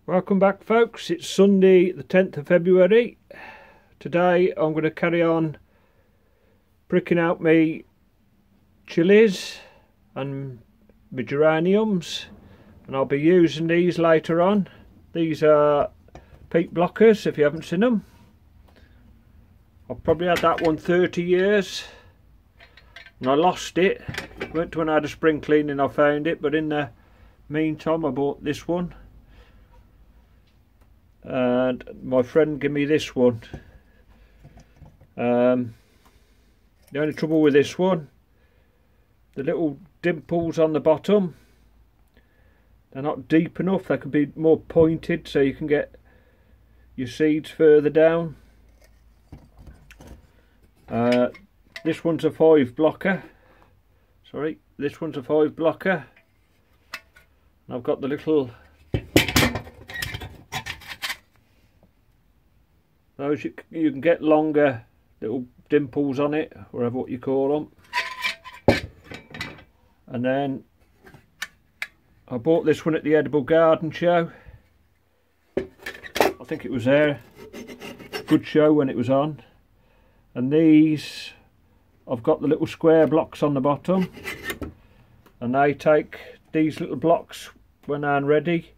Welcome back, folks. It's Sunday the 10th of February. Today I'm going to carry on pricking out my chilies and my geraniums, and I'll be using these later on. These are peat blockers, if you haven't seen them. I've probably had that one 30 years and I lost it. Went to when I had a spring cleaning, I found it, but in the meantime I bought this one. And my friend gave me this one. The only trouble with this one, the little dimples on the bottom, they're not deep enough. They could be more pointed so you can get your seeds further down. This one's a 5 blocker. Sorry, this one's a 5 blocker. And I've got the little, those you can get longer little dimples on it, whatever what you call them. And then I bought this one at the Edible Garden show. I think it was there. Good show when it was on. And these, I've got the little square blocks on the bottom, and they take these little blocks when they're ready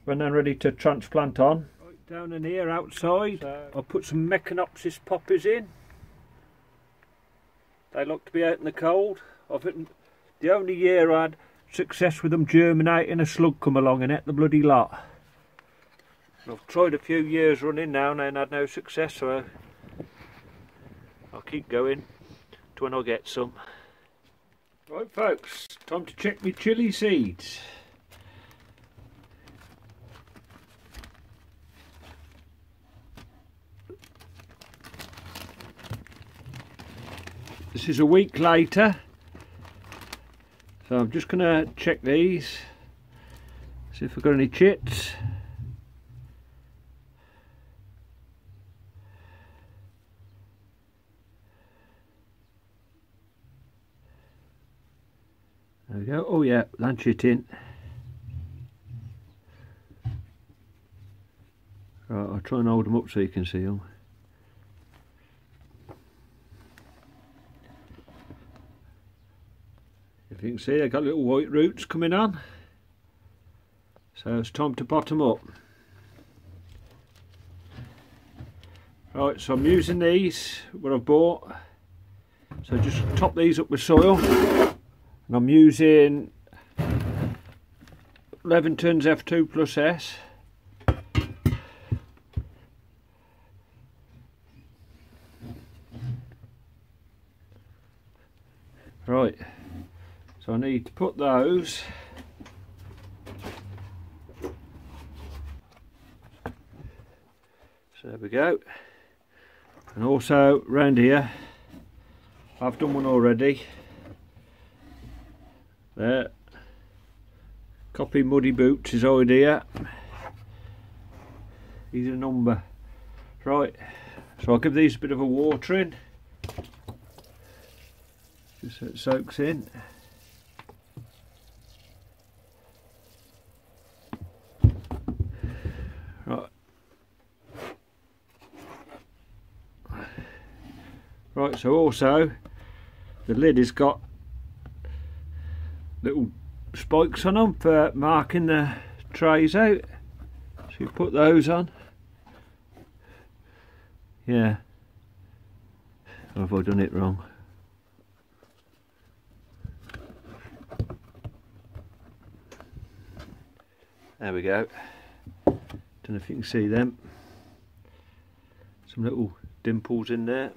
to transplant on. Right down in here outside, I'll put some Echinopsis poppies in. They look to be out in the cold. The only year I had success with them germinating, a slug come along and ate the bloody lot. I've tried a few years running now and had no success, so I'll keep going to when I get some. Right, folks, time to check my chilli seeds. This is a week later, so I'm just going to check these, see if I've got any chits. There we go. Oh yeah, land chit in. Right, I'll try and hold them up so you can see them. If you can see, they've got little white roots coming on. So it's time to pot them up. Right, so I'm using these, what I've bought. So just top these up with soil. And I'm using Leventon's F2 plus S. Right, so I need to put those so there we go. And also round here I've done one already. There, copy Muddy Boots is already here. He's a number. Right, so I'll give these a bit of a watering just so it soaks in. Right, so also the lid has got little spikes on them for marking the trays out, so you put those on. Yeah, or have I done it wrong? There we go. Don't know if you can see them. Some little dimples in there.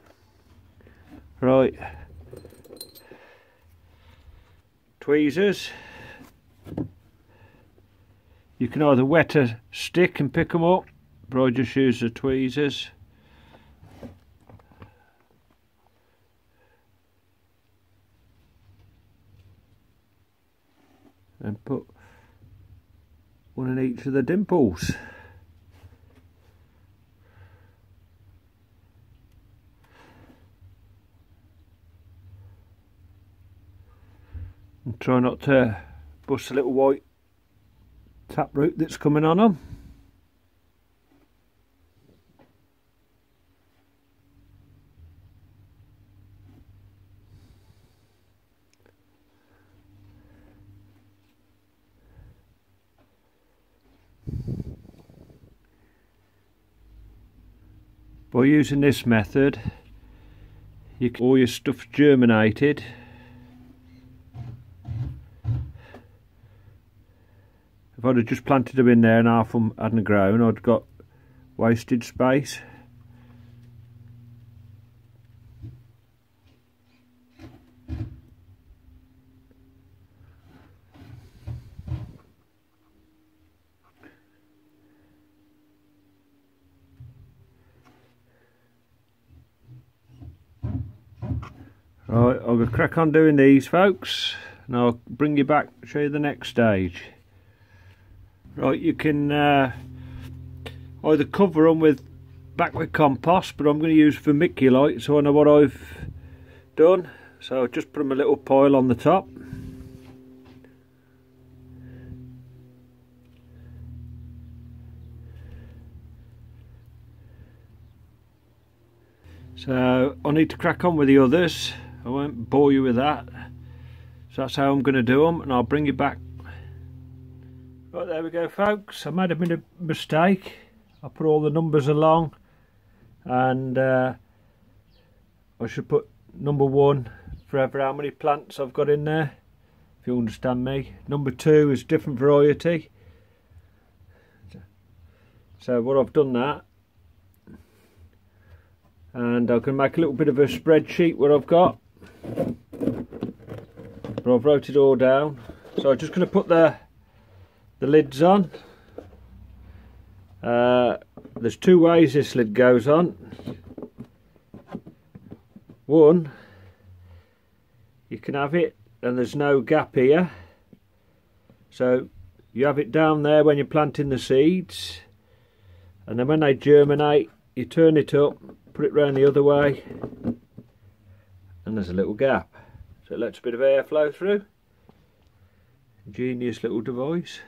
Right, tweezers. You can either wet a stick and pick them up, but I just use the tweezers. And put one in each of the dimples. And try not to bust a little white taproot that's coming on them. By using this method, all your stuff's germinated. If I'd have just planted them in there and half of them hadn't grown, I'd got wasted space. Right, I'm going to crack on doing these, folks, and I'll bring you back, show you the next stage. Right, you can either cover them with compost, but I'm going to use vermiculite, so I know what I've done. So I'll just put them a little pile on the top. So I need to crack on with the others. I won't bore you with that. So that's how I'm going to do them, and I'll bring you back. Right, there we go, folks. I made a bit of mistake. I put all the numbers along, and I should put number 1 for every how many plants I've got in there, if you understand me. Number 2 is different variety. So what I've done that, and I can make a little bit of a spreadsheet what I've got, but I've wrote it all down. So I'm just going to put the lids on. There's 2 ways this lid goes on. One, you can have it and there's no gap here, so you have it down there when you're planting the seeds, and then when they germinate you turn it up, put it round the other way, and there's a little gap, so it lets a bit of air flow through. Ingenious little device.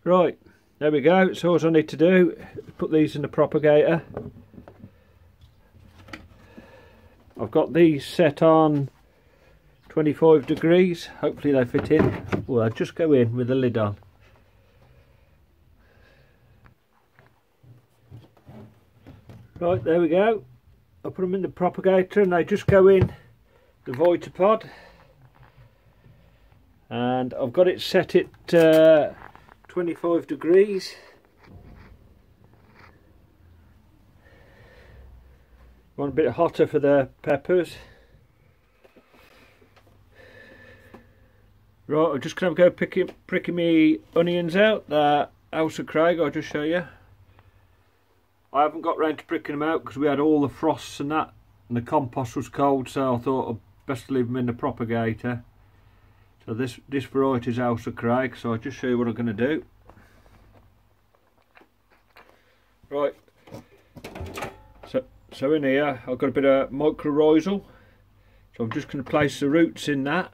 Right, there we go. So all I need to do is put these in the propagator. I've got these set on 25 degrees. Hopefully they fit in. Well, I'll just go in with the lid on. Right, there we go. I put them in the propagator and they just go in the Vitapod. And I've got it set at 25 degrees. Want a bit hotter for the peppers. Right, I'm just going to go pricking me onions out. The House of Craig, I'll just show you. I haven't got round to pricking them out because we had all the frosts and that, and the compost was cold, so I thought I'd best leave them in the propagator. So this variety is House of Craig, so I'll just show you what I'm going to do. Right, so in here I've got a bit of mycorrhizal, so I'm just going to place the roots in that.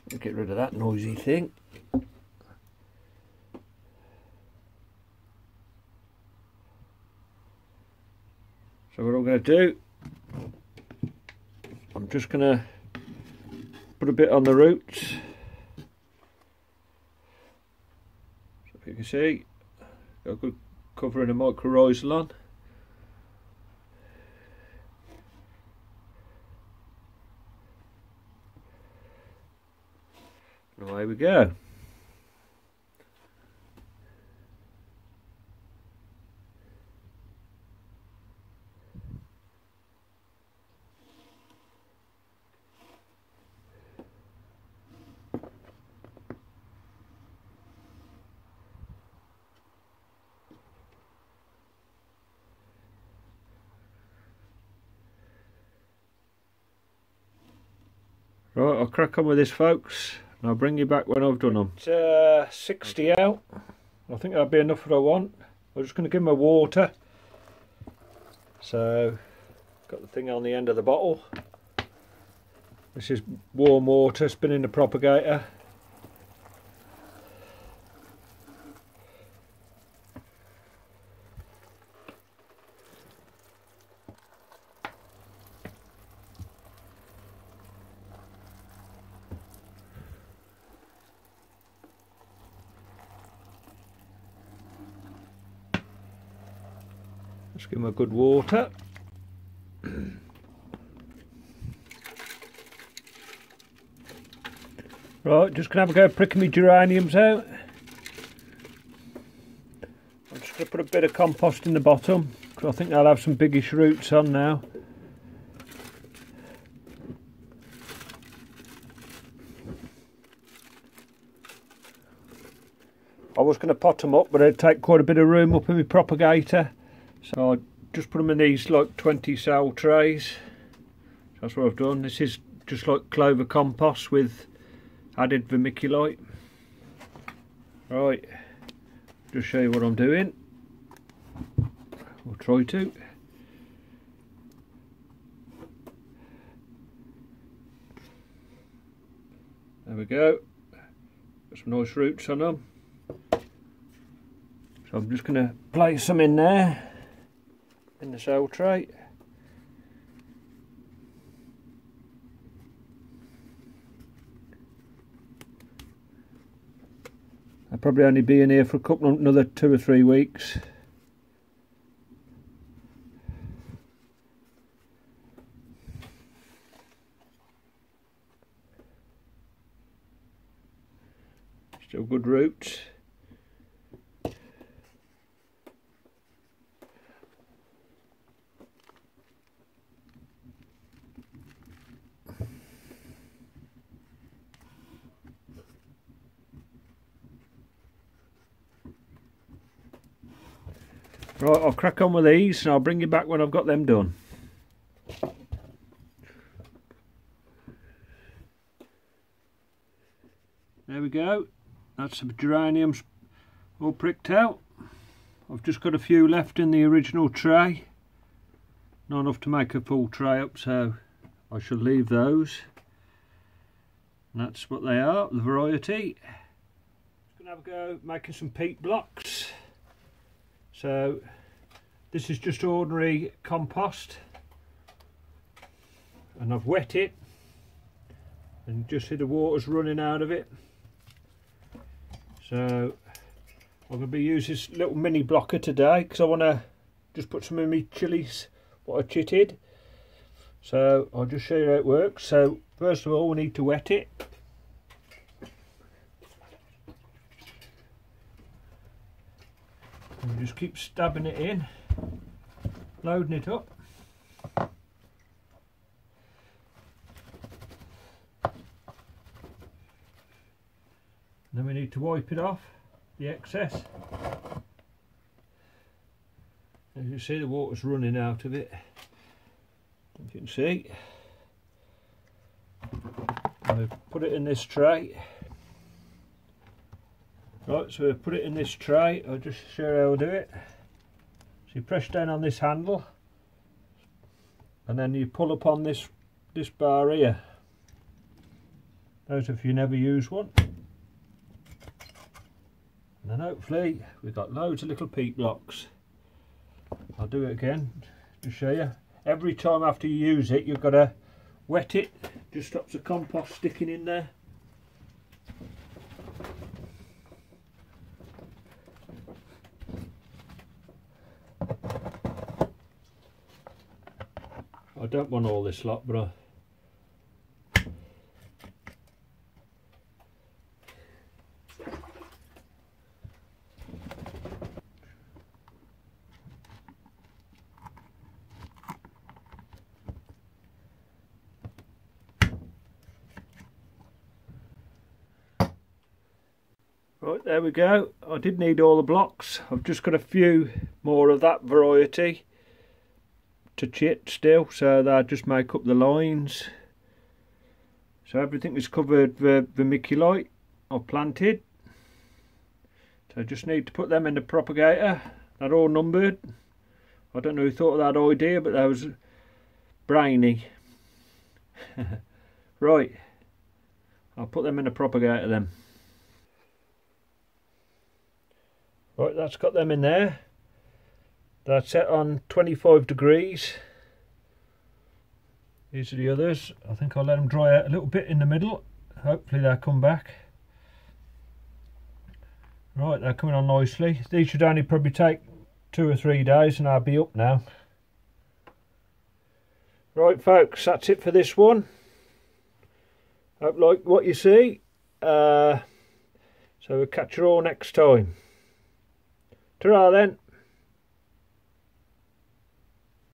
Get rid of that noisy thing. So what I'm going to do, I'm just going to put a bit on the roots. So if you can see, got a good covering of mycorrhizal on. And away we go. Right, I'll crack on with this, folks, and I'll bring you back when I've done them. It's 60 out. I think that'll be enough what I want. I'm just going to give them a water. So, got the thing on the end of the bottle. This is warm water, spinning the propagator. Let's give them a good water. Right, just gonna have a go pricking my geraniums out. I'm just gonna put a bit of compost in the bottom because I think they'll have some biggish roots on now. I was going to pot them up, but it'd take quite a bit of room up in my propagator, so I just put them in these like 20 cell trays. That's what I've done. This is just like clover compost with added vermiculite. Right, just show you what I'm doing. I'll try to. There we go. Got some nice roots on them. So I'm just going to place some in there, in the cell tray. I'll probably only be in here for another 2 or 3 weeks. Still good roots. Right, I'll crack on with these and I'll bring you back when I've got them done. There we go. That's some geraniums all pricked out. I've just got a few left in the original tray. Not enough to make a full tray up, so I shall leave those. And that's what they are, the variety. Just going to have a go making some peat blocks. So this is just ordinary compost, and I've wet it and just see the water's running out of it. So I'm going to be using this little mini blocker today because I want to just put some of my chilies what I chitted. So I'll just show you how it works. So first of all we need to wet it. And just keep stabbing it in, loading it up. Then we need to wipe it off, the excess. As you see, the water's running out of it. As you can see. I'll put it in this tray. Right, so we put it in this tray. I'll just show you how I do it. So you press down on this handle, and then you pull up on this bar here. Those if you never use one. And then hopefully we've got loads of little peat blocks. I'll do it again to show you. Every time after you use it, you've got to wet it. Just stops the compost sticking in there. I don't want all this lot, but right, there we go. I did need all the blocks. I've just got a few more of that variety to chit still, so that I just make up the lines. So everything is covered with vermiculite I've planted. So I just need to put them in the propagator. They're all numbered. I don't know who thought of that idea, but that was brainy. Right, I'll put them in the propagator then. Right, that's got them in there. That's set on 25 degrees. These are the others. I think I'll let them dry out a little bit in the middle. Hopefully they'll come back. Right, they're coming on nicely. These should only probably take 2 or 3 days and I'll be up now. Right folks, that's it for this one. Hope you like what you see. So we'll catch you all next time. Ta-ra then.